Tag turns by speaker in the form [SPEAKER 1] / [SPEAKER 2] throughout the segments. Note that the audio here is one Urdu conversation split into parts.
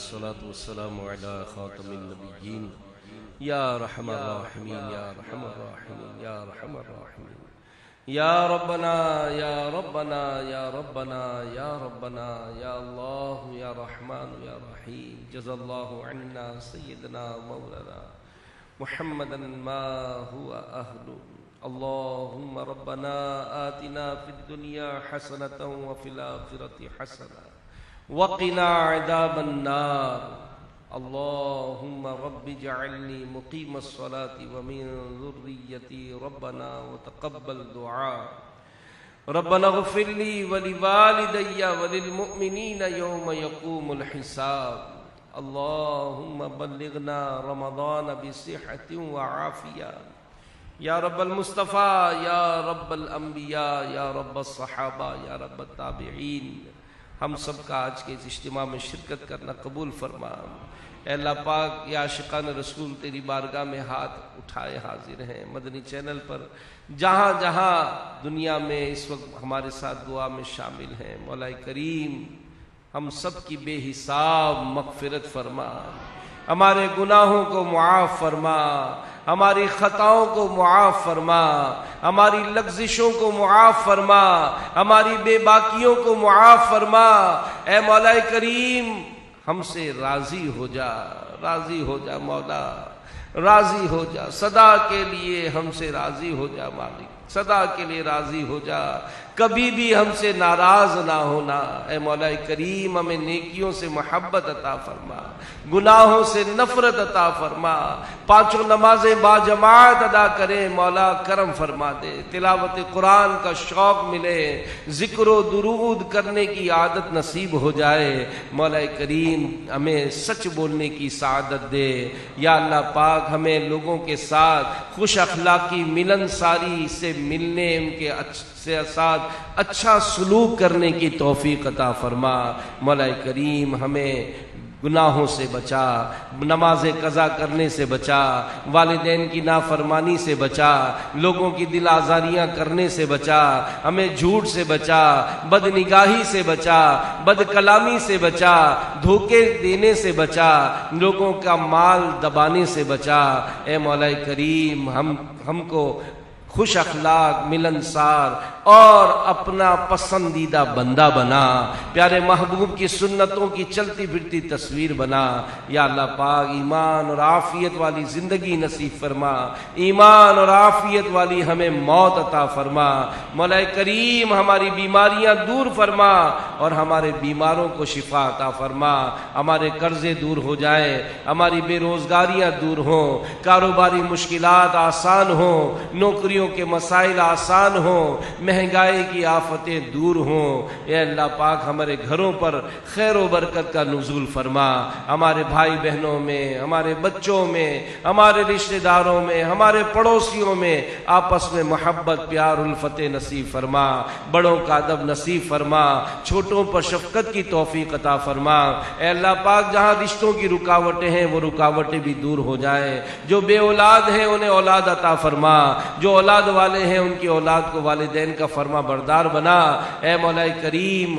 [SPEAKER 1] والصلاة والسلام على خاتم النبيين يا رحم الراحمين يا رحم الراحمين يا رحم الراحمين يا ربنا يا ربنا يا ربنا يا ربنا يا الله يا رحمن يا رحيم جزا الله عنا سيدنا مولانا محمدا ما هو أهله اللهم ربنا آتنا في الدنيا حسنة وفي الآخرة حسنة وقنا عذاب النار اللهم رب اجعلني مقيم الصلاة ومن ذريتي ربنا وتقبل دعاء ربنا اغفر لي ولوالدي وللمؤمنين يوم يقوم الحساب اللهم بلغنا رمضان بصحة وعافية یا رب المصطفیٰ یا رب الانبیاء یا رب الصحابہ یا رب التابعین، ہم سب کا آج کے اس اجتماع میں شرکت کرنا قبول فرما۔ اے اللہ پاک، یا عاشقان رسول تیری بارگاہ میں ہاتھ اٹھائے حاضر ہیں، مدنی چینل پر جہاں جہاں دنیا میں اس وقت ہمارے ساتھ دعا میں شامل ہیں، مولا کریم ہم سب کی بے حساب مغفرت فرما، ہمارے گناہوں کو معاف فرما، ہماری خطاؤں کو معاف فرما، ہماری لغزشوں کو معاف فرما، ہماری بے باکیوں کو معاف فرما۔ اے مولا کریم ہم سے راضی ہو جا، راضی ہو جا مولا، راضی ہو جا، صدا کے لیے ہم سے راضی ہو جا مالک، صدا کے لیے راضی ہو جا، کبھی بھی ہم سے ناراض نہ ہونا۔ اے مولا کریم ہمیں نیکیوں سے محبت عطا فرما، گناہوں سے نفرت عطا فرما، پانچوں نمازیں باجماعت ادا کریں، مولا کرم فرما دے، تلاوت قرآن کا شوق ملے، ذکر و درود کرنے کی عادت نصیب ہو جائے۔ مولا کریم ہمیں سچ بولنے کی سعادت دے۔ یا اللہ پاک ہمیں لوگوں کے ساتھ خوش اخلاقی ملنساری سے ملنے، ان کے ساتھ اچھا سلوک کرنے کی توفیق عطا فرما۔ مولا کریم ہمیں گناہوں سے بچا، نماز قضا کرنے سے بچا، والدین کی نافرمانی سے بچا، لوگوں کی دل آزاریاں کرنے سے بچا، ہمیں جھوٹ سے بچا، بد نگاہی سے بچا، بد کلامی سے بچا، دھوکے دینے سے بچا، لوگوں کا مال دبانے سے بچا۔ اے مولا کریم ہم کو خوش اخلاق، ملنسار اور اپنا پسندیدہ بندہ بنا، پیارے محبوب کی سنتوں کی چلتی پھرتی تصویر بنا۔ یا اللہ پاک ایمان اور عافیت والی زندگی نصیب فرما، ایمان اور عافیت والی ہمیں موت عطا فرما۔ مولا کریم ہماری بیماریاں دور فرما اور ہمارے بیماروں کو شفا عطا فرما، ہمارے قرضے دور ہو جائیں، ہماری بے روزگاریاں دور ہوں، کاروباری مشکلات آسان ہوں، نوکریوں کے مسائل آسان ہوں، مہنگائی کی آفتیں دور ہوں۔ اے اللہ پاک ہمارے گھروں پر خیر و برکت کا نزول فرما، ہمارے بھائی بہنوں میں، ہمارے بچوں میں، ہمارے رشتہ داروں میں، ہمارے پڑوسیوں میں آپس میں محبت، پیار، الفت نصیب فرما، بڑوں کا ادب نصیب فرما، چھوٹوں پر شفقت کی توفیق عطا فرما۔ اے اللہ پاک جہاں رشتوں کی رکاوٹیں ہیں وہ رکاوٹیں بھی دور ہو جائیں، جو بے اولاد ہیں انہیں اولاد عطا فرما، جو اولاد والے ہیں ان کی اولاد کو والدین کا فرما بردار بنا۔ اے مولا کریم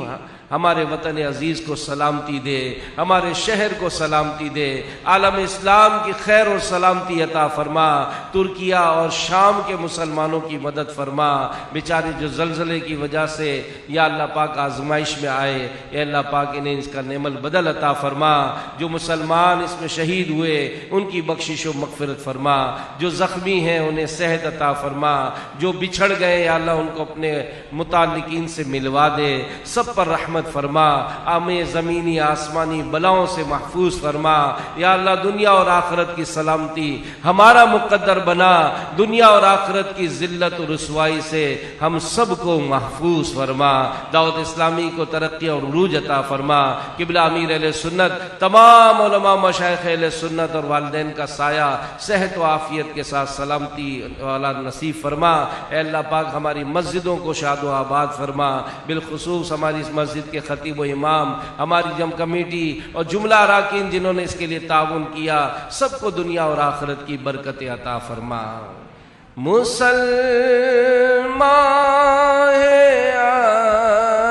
[SPEAKER 1] ہمارے وطن عزیز کو سلامتی دے، ہمارے شہر کو سلامتی دے، عالم اسلام کی خیر اور سلامتی عطا فرما، ترکیہ اور شام کے مسلمانوں کی مدد فرما، بیچارے جو زلزلے کی وجہ سے یا اللہ پاک آزمائش میں آئے، اے اللہ پاک انہیں اس کا نعم البدل عطا فرما، جو مسلمان اس میں شہید ہوئے ان کی بخشش و مغفرت فرما، جو زخمی ہیں انہیں صحت عطا فرما، جو بچھڑ گئے یا اللہ ان کو اپنے متعلقین سے ملوا دے، سب پر رحمت فرما، ہمیں زمینی آسمانی بلاؤں سے محفوظ فرما۔ یا اللہ دنیا اور آخرت کی سلامتی ہمارا مقدر بنا، دنیا اور آخرت کی ذلت و رسوائی سے ہم سب کو محفوظ فرما، دعوت اسلامی کو ترقی اور عروج عطا فرما۔ قبلہ امیر اہل سنت، تمام علماء مشائخ اہل سنت اور والدین کا سایہ صحت و عافیت کے ساتھ سلامتی والا نصیب فرما۔ اے اللہ پاک ہماری مسجدوں کو شاد و آباد فرما، بالخصوص ہماری اس مسجد کے خطیب و امام، ہماری جم کمیٹی اور جملہ اراکین جنہوں نے اس کے لیے تعاون کیا، سب کو دنیا اور آخرت کی برکت عطا فرما۔ مسلمان ہے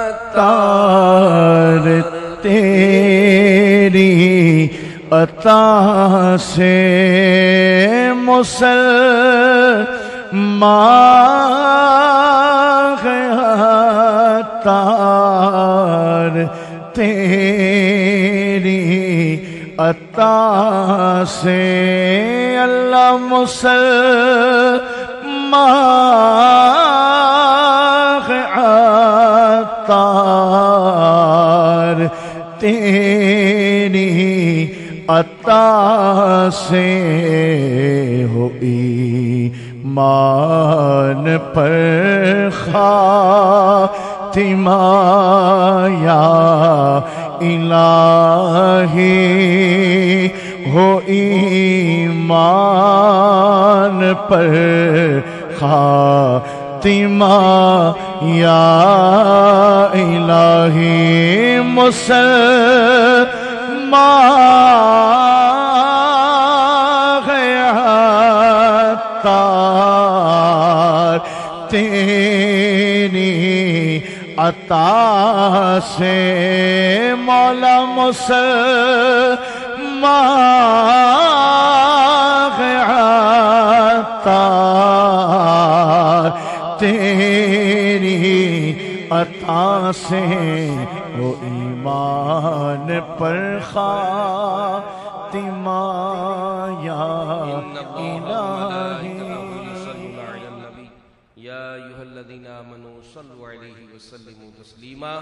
[SPEAKER 1] عطار تیری
[SPEAKER 2] عطا سے مسلمان گیا تار تیری عطا سے اللہ مسلمان عطار تیری عطا سے ہو ایمان پر خاتمہ یا الہی ہو ایمان پر خاتمہ یا الہی مسلمان گیا تار تیری عطا سے مولا مسلمان گیا تار تیری عطا سے وہ ایمان پر خاتمہ یا الہی
[SPEAKER 1] یا ایھا الذین آمنوا صلوا علیہ وسلموا تسلیما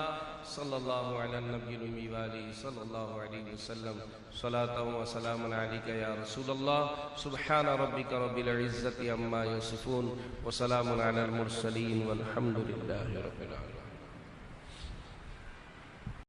[SPEAKER 1] صلی اللہ علی النبی الأمی وآلہ صلی اللہ علیہ وسلم صلاۃ و سلام علیک یا رسول اللہ سبحان ربک رب العزۃ عما یصفون وسلام علی المرسلین والحمد للہ رب العالمین.